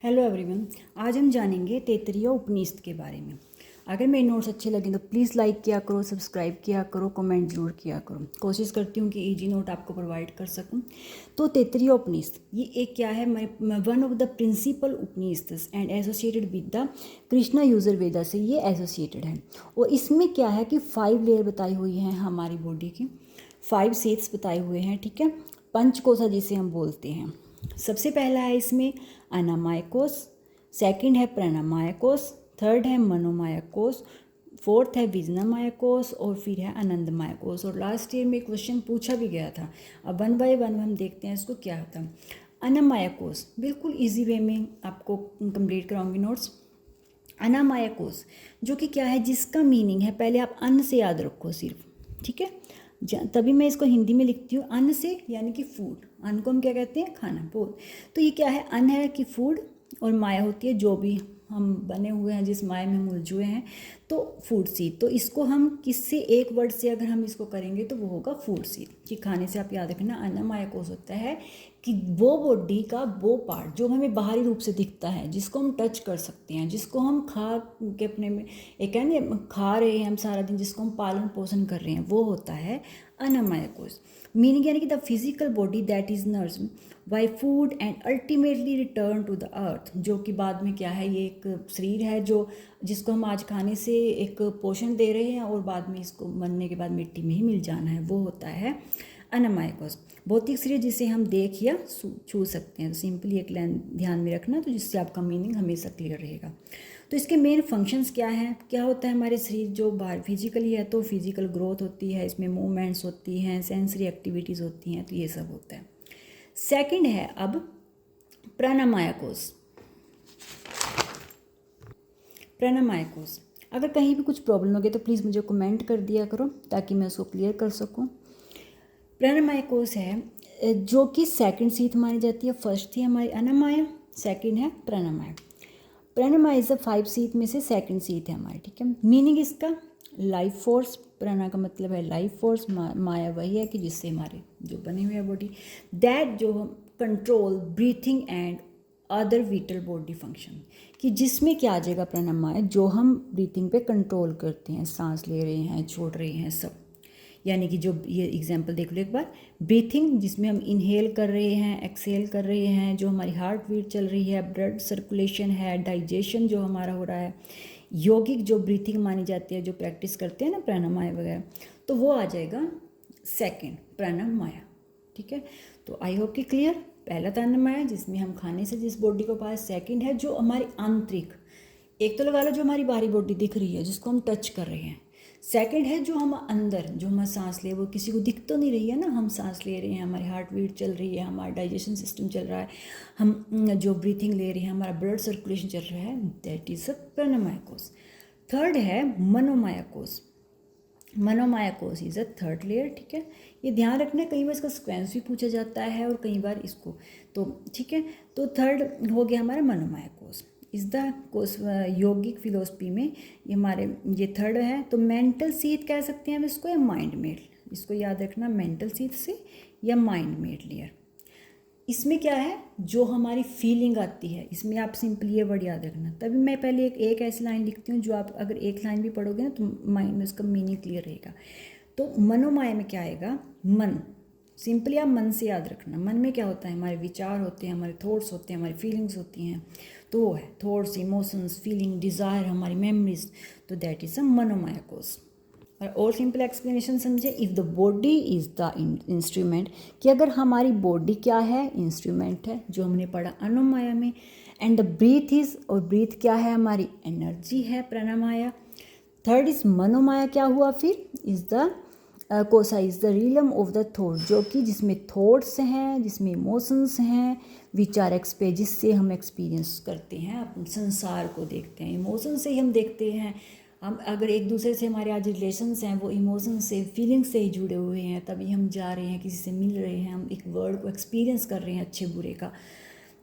Hello everyone. आज हम जानेंगे तैत्तिरीय उपनिषद के बारे में। अगर मेरे नोट्स अच्छे लगे तो प्लीज़ लाइक किया करो, सब्सक्राइब किया करो, कमेंट जरूर किया करो। कोशिश करती हूँ कि इजी नोट आपको प्रोवाइड कर सकूँ। तो तैत्तिरीय उपनिषद ये एक क्या है, one of the principal Upanishad and associated with the Krishna Yajurveda से ये एसोसिएटेड है। और इसमें क्या है कि 5 लेयर बताई हुई हैं हमारी बॉडी की, 5 सेट्स बताए हुए हैं। ठीक है, पंचकोशा जिसे हम बोलते हैं। सबसे पहला है इसमें अन्नमय कोश, सेकंड है प्राणमय कोश, थर्ड है मनोमय कोश, फोर्थ है विजनमय कोश और फिर है आनंदमय कोश। और लास्ट ईयर में क्वेश्चन पूछा भी गया था। अब 1 बाय 1 हम देखते हैं इसको क्या होता है। अन्नमय कोश बिल्कुल इजी वे में आपको कंप्लीट कराऊंगी नोट्स। अन्नमय कोश जो कि क्या है, जिसका मीनिंग है, पहले आप अन्न से याद रखो सिर्फ, ठीक है। तभी मैं इसको हिंदी में लिखती हूँ, अन्न से यानी कि फूड। अन्न को हम क्या कहते हैं, खाना, बोल। तो ये क्या है, अन्न है कि फूड, और माया होती है जो भी हम बने हुए हैं, जिस माया में हम उलझे हुए हैं, तो फूड सीड। तो इसको हम किससे, एक वर्ड से अगर हम इसको करेंगे तो वो होगा फूड सीड। कि खाने से आप याद रखना, अन्नमय कोश होता है कि वो बॉडी का वो पार्ट जो हमें बाहरी रूप से दिखता है, जिसको हम टच कर सकते हैं, जिसको हम खा के अपने में एक है ना खा रहे हैं हम सारा दिन, जिसको हम पालन पोषण कर रहे हैं, वो होता है अन्नमय कोश। मीनिंग यानी कि the physical body that is nursed by food and ultimately return to the earth. जो कि बाद में क्या है, ये एक शरीर है जो जिसको हम आज खाने से एक पोषण दे रहे हैं और बाद में इसको मरने के बाद मिट्टी में ही मिल जाना है, वो होता है अन्नमय कोश। भौतिक शरीर जिसे हम देख या छू सकते हैं। तो सिंपली एक लाइन ध्यान में रखना, तो जिससे आपका मीनिंग हमेशा क्लियर रहेगा। तो इसके मेन फंक्शंस क्या हैं, क्या होता है हमारे शरीर जो बाहर फिजिकली है, तो फिजिकल ग्रोथ होती है, इसमें मूवमेंट्स होती हैं, सेंसरी एक्टिविटीज़ होती हैं, तो ये सब होता है। सेकंड है अब प्राणमय कोश। प्राणमय कोश, अगर कहीं भी कुछ प्रॉब्लम हो गई तो प्लीज़ मुझे कमेंट कर दिया करो ताकि मैं उसको क्लियर कर सकूं। प्राणमय कोश है जो कि सेकंड सीट मानी जाती है। फर्स्ट थी हमारी अन्नमय, सेकंड है प्राणमय। प्राणमय इज 5 सीट में से सेकंड सीट है हमारी, ठीक है। मीनिंग इसका लाइफ फोर्स, प्राणा का मतलब है लाइफ फोर्स, माया वही है कि जिससे हमारे जो बने हुए हैं बॉडी, दैट जो control breathing and other whittle body function, कि जिसमें क्या आ जाएगा प्राणायाम, जो हम ब्रीथिंग पे कंट्रोल करते हैं, सांस ले रहे हैं, छोड़ रहे हैं, सब। यानी कि जो ये एग्जांपल देख लो एक बार, ब्रीथिंग जिसमें हम इनहेल कर रहे हैं, एक्सहेल कर रहे हैं, जो हमारी हार्ट बीट चल रही है, ब्लड सर्कुलेशन है, डाइजेशन जो हमारा हो रहा है। योगिक जो ब्रीथिंग मानी जाती है, जो प्रैक्टिस करते हैं ना प्राणायाम वगैरह, तो वो आ जाएगा सेकंड प्राणायाम, ठीक है। तो आई होप कि क्लियर। पहला प्राणायाम जिसमें हम खाने से जिस बॉडी को पाए, सेकंड है जो हमारी आंतरिक, एक तो लगा लो जो हमारी बाहरी बॉडी दिख रही है जिसको हम टच कर रहे हैं, सेकंड है जो हम अंदर जो हम सांस ले, वो किसी को दिख तो नहीं रही है ना, हम सांस ले रहे हैं, हमारी हार्ट बीट चल रही है, हमारा डाइजेशन सिस्टम चल रहा है, हम जो ब्रीथिंग ले रहे हैं, हमारा ब्लड सर्कुलेशन चल रहा है, दैट इज अ प्राणायाम कोश। थर्ड है मनोमय कोश। मनोमय कोश इज अ थर्ड लेयर, ठीक है। ये ध्यान रखना, कई बार इसका सिक्वेंस भी पूछा जाता है और कई बार इसको, तो ठीक है। तो थर्ड हो गया हमारा मनोमय कोश। इस द कोश योगिक फिलोसफी में ये हमारे ये थर्ड है। तो मेंटल सीट कह सकते हैं हम इसको, या माइंड मेड, इसको याद रखना, मेंटल सीट से या माइंड मेड लेयर। इसमें क्या है, जो हमारी फीलिंग आती है, इसमें आप सिंपली ये वर्ड याद रखना। तभी मैं पहले एक ऐसी लाइन लिखती हूँ जो आप अगर एक लाइन भी पढ़ोगे ना तो माइंड में उसका मीनिंग क्लियर रहेगा। तो मनोमय में क्या आएगा, मन। सिंपली आप मन से याद रखना। मन में क्या होता है, हमारे विचार होते हैं, हमारे थॉट्स होते हैं, हमारी फीलिंग्स होती हैं, तो वो है थॉट्स, इमोशंस, फीलिंग, डिज़ायर, हमारी मेमोरीज, तो दैट इज़ अ मनोमय कोश। और सिंपल एक्सप्लेनेशन समझे, if the body is the instrument, कि अगर हमारी बॉडी क्या है, इंस्ट्रूमेंट है, जो हमने पढ़ा अन्नमय में। एंड द ब्रीथ इज, और ब्रीथ क्या है, हमारी एनर्जी है, प्राणायाम। थर्ड इज मनोमय, क्या हुआ फिर, is the kosha is the realm of the thought, जो कि जिसमें थॉट्स हैं, जिसमें इमोशंस हैं, विचार एक्सपे, जिससे हम एक्सपीरियंस करते हैं, अपने संसार को देखते हैं, इमोशन से ही हम देखते हैं। हम अगर एक दूसरे से हमारे आज रिलेशंस हैं वो इमोशन से, फीलिंग्स से ही जुड़े हुए हैं, तभी हम जा रहे हैं, किसी से मिल रहे हैं, हम एक वर्ड को एक्सपीरियंस कर रहे हैं, अच्छे बुरे का।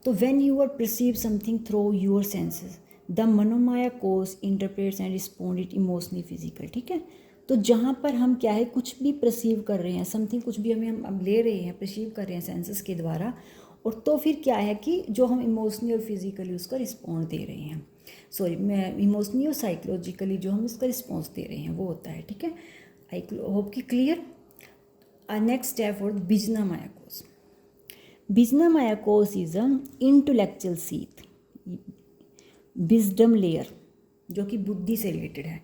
तो when you are perceive something through your senses, the manomaya kosha interprets and respond it emotionally physical, ठीक है। तो जहाँ पर हम क्या है, कुछ भी परसीव कर रहे हैं, समथिंग, कुछ भी हम ले रहे हैं, परसीव कर रहे हैं सेंसेस के द्वारा, और तो फिर क्या है कि जो हम इमोशनली और फिजिकली उसका रिस्पॉन्स दे रहे हैं, सॉरी मैं इमोशनली और साइकोलॉजिकली जो हम उसका रिस्पॉन्स दे रहे हैं वो होता है, ठीक है। आई होप कि clear. Next step for vijnana mayakosha. Vijnana mayakosha is a intellectual sheath, wisdom layer, जो कि बुद्धि से रिलेटेड है।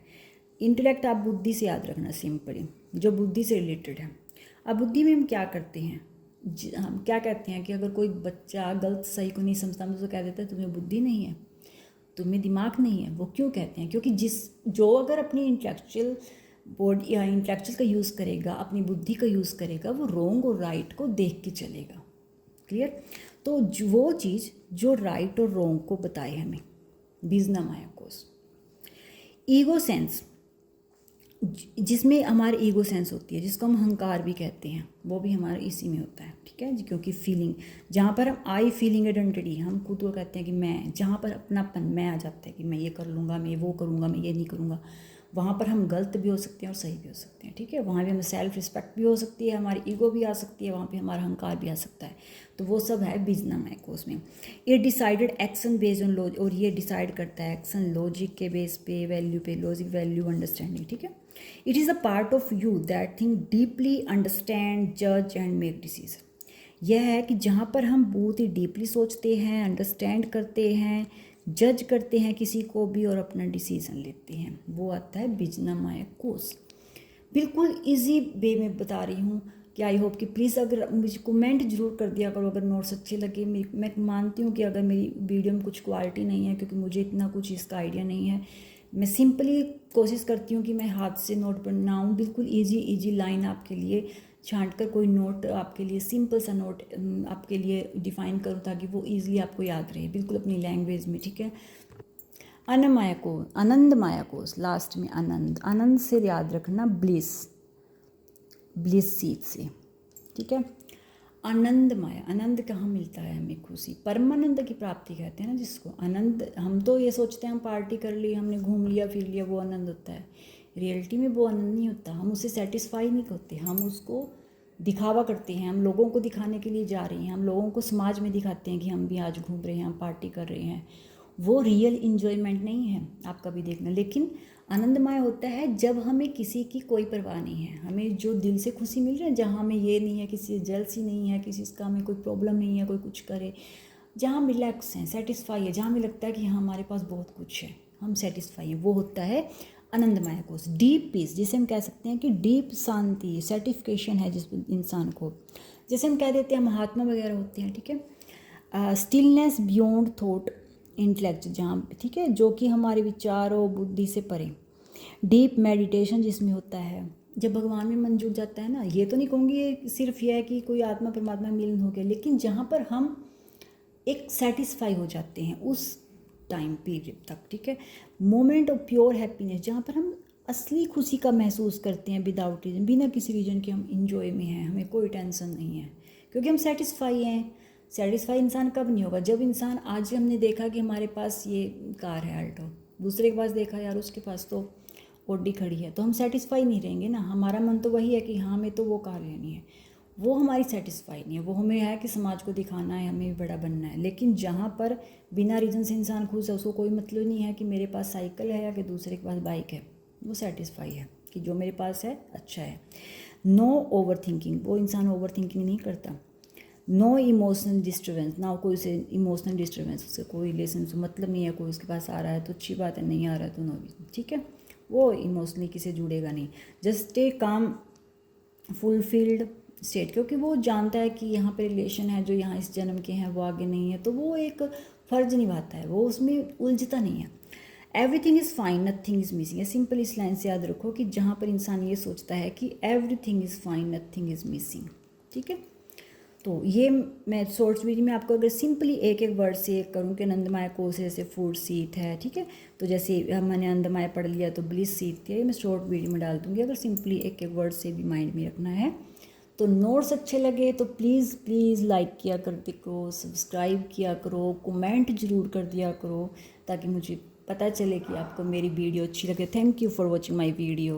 इंटेलेक्ट आप बुद्धि से याद रखना सिंपली, जो बुद्धि से रिलेटेड है। अब बुद्धि में हम क्या करते हैं, हम क्या कहते हैं कि अगर कोई बच्चा गलत सही को नहीं समझता हम तो कह देते हैं तुम्हें बुद्धि नहीं है, तुम्हें दिमाग नहीं है। वो क्यों कहते हैं? क्योंकि जो अगर अपनी इंटेलेक्चुअल बॉडी या इंटेलेक्चुअल का यूज़ करेगा, अपनी बुद्धि का यूज़ करेगा, वो रॉन्ग और राइट को देख के चलेगा। क्लियर? तो वो चीज़ जो राइट और रॉन्ग को बताए हमें, बिजना मायाकोस। ईगो सेंस, जिसमें हमारे ईगो सेंस होती है, जिसको हम अहंकार भी कहते हैं, वो भी हमारे इसी में होता है, ठीक है जी। क्योंकि फीलिंग, जहाँ पर हम आई फीलिंग आइडेंटिटी, हम खुद को कहते हैं कि मैं, जहाँ पर अपनापन मैं आ जाता है कि मैं ये कर लूँगा, मैं वो करूँगा, मैं ये नहीं करूँगा, वहाँ पर हम गलत भी हो सकते हैं और सही भी हो सकते हैं, ठीक है। वहाँ भी हमें सेल्फ रिस्पेक्ट भी हो सकती है, हमारी ईगो भी आ सकती है, वहाँ पे हमारा अहंकार भी आ सकता है। तो वो सब है बिजना मायाकोस में। ये decided action based on logic, और ये डिसाइड करता है एक्शन लॉजिक के बेस पे, वैल्यू पे, लॉजिक वैल्यू अंडरस्टैंडिंग, ठीक है। It is a part of you that think deeply, understand, जज एंड मेक डिसीजन। यह है कि जहाँ पर हम बहुत ही डीपली सोचते हैं, अंडरस्टैंड करते हैं, जज करते हैं किसी को भी और अपना डिसीजन लेते हैं, वो आता है बिजना मायाकोस। बिल्कुल इजी वे में बता रही हूँ कि आई होप कि प्लीज़ अगर मुझे कमेंट जरूर कर दिया करो अगर नोट्स अच्छे लगे। मैं मानती हूँ कि अगर मेरी वीडियो में कुछ क्वालिटी नहीं है, क्योंकि मुझे इतना कुछ इसका आइडिया नहीं है, मैं सिंपली कोशिश करती हूँ कि मैं हाथ से नोट बनाऊँ, बिल्कुल इजी लाइन आपके लिए छांट कर कोई नोट आपके लिए, सिंपल सा नोट आपके लिए डिफाइन करूँ ताकि वो ईजिली आपको याद रहे, बिल्कुल अपनी लैंग्वेज में, ठीक है। आनंद मायाकोस, लास्ट में आनंद, आनंद से याद रखना ब्लिस, ब्लिस सीट से, ठीक है। आनंद माया, आनंद कहाँ मिलता है हमें? खुशी, परमानंद की प्राप्ति कहते हैं ना जिसको। आनंद, हम तो ये सोचते हैं हम पार्टी कर ली, हमने घूम लिया फिर लिया, वो आनंद होता है। रियलिटी में वो आनंद नहीं होता, हम उससे सेटिस्फाई नहीं होते, हम उसको दिखावा करते हैं, हम लोगों को दिखाने के लिए जा रहे हैं, हम लोगों को समाज में दिखाते हैं कि हम भी आज घूम रहे हैं, हम पार्टी कर रहे हैं। वो रियल इन्जॉयमेंट नहीं है, आप कभी देखना। लेकिन आनंदमय होता है जब हमें किसी की कोई परवाह नहीं है, हमें जो दिल से खुशी मिल रही है, जहाँ हमें ये नहीं है, किसी से जेलसी नहीं है, किसी का हमें कोई प्रॉब्लम नहीं है, कोई कुछ करे, जहाँ हम रिलैक्स हैं, सेटिस्फाई है, जहाँ हमें लगता है कि हाँ हमारे पास बहुत कुछ है, हम सेटिस्फाई है, वो होता है आनंदमय कोष। डीप पीस, जिसे हम कह सकते हैं कि डीप शांति, सर्टिफिकेशन है जिस इंसान को, जैसे हम कह देते हैं महात्मा वगैरह होते हैं, ठीक है। स्टिलनेस बियॉन्ड थॉट, इंटेलेक्ट, जहाँ, ठीक है, जो कि हमारे विचारों बुद्धि से परे। डीप मेडिटेशन जिसमें होता है जब भगवान में मन जुट जाता है ना, ये तो नहीं कहूँगी ये सिर्फ यह है कि कोई आत्मा परमात्मा मिलन हो गया, लेकिन जहाँ पर हम एक सेटिस्फाई हो जाते हैं उस टाइम पीरियड तक, ठीक है। मोमेंट ऑफ प्योर हैप्पीनेस, जहाँ पर हम असली खुशी का महसूस करते हैं विदाउट रीजन, बिना किसी रीजन के हम इंजॉय में हैं, हमें कोई टेंशन नहीं है क्योंकि हम सेटिस्फाई हैं। सेटिस्फाई इंसान कब नहीं होगा? जब इंसान, आज हमने देखा कि हमारे पास ये कार है अल्टो, दूसरे के पास देखा यार उसके पास तो ऑडी खड़ी है, तो हम सेटिस्फाई नहीं रहेंगे ना, हमारा मन तो वही है कि हाँ हमें तो वो कार लेनी है, वो हमारी सेटिस्फाई नहीं है, वो हमें है कि समाज को दिखाना है, हमें भी बड़ा बनना है। लेकिन जहाँ पर बिना रीज़न से इंसान खुश है, उसको कोई मतलब नहीं है कि मेरे पास साइकिल है या कि दूसरे के पास बाइक है, वो सेटिस्फाई है कि जो मेरे पास है अच्छा है। नो ओवर थिंकिंग, वो इंसान ओवर थिंकिंग नहीं करता। नो इमोशनल डिस्टर्बेंस, ना कोई से इमोशनल डिस्टर्बेंस, उससे कोई रिलेशन से मतलब नहीं है, कोई उसके पास आ रहा है तो अच्छी बात है, नहीं आ रहा है तो नो, ठीक है, वो इमोशनली किसी जुड़ेगा नहीं। Just stay calm fulfilled state, क्योंकि वो जानता है कि यहाँ पे रिलेशन है जो यहाँ इस जन्म के हैं वो आगे नहीं है, तो वो एक फ़र्ज निभाता है, वो उसमें उलझता नहीं है। Everything is fine, nothing is missing, simple इस लाइन से याद रखो कि जहाँ पर इंसान ये सोचता है कि everything is fine, nothing is missing, ठीक है। तो ये मैं शॉर्ट्स वीडियो में आपको अगर सिंपली एक एक वर्ड से करूँ कि आनंदमय कोश जैसे फूड सीट है, ठीक है, तो जैसे मैंने आनंदमय पढ़ लिया तो ब्लिस सीट थी, मैं शॉर्ट वीडियो में डाल दूँगी, अगर सिंपली एक एक वर्ड से भी माइंड में रखना है। तो नोट्स अच्छे लगे तो प्लीज़ प्लीज़ लाइक किया करते करो, सब्सक्राइब किया करो, कमेंट ज़रूर कर दिया करो ताकि मुझे पता चले कि आपको मेरी वीडियो अच्छी लगे। Thank you for watching my video.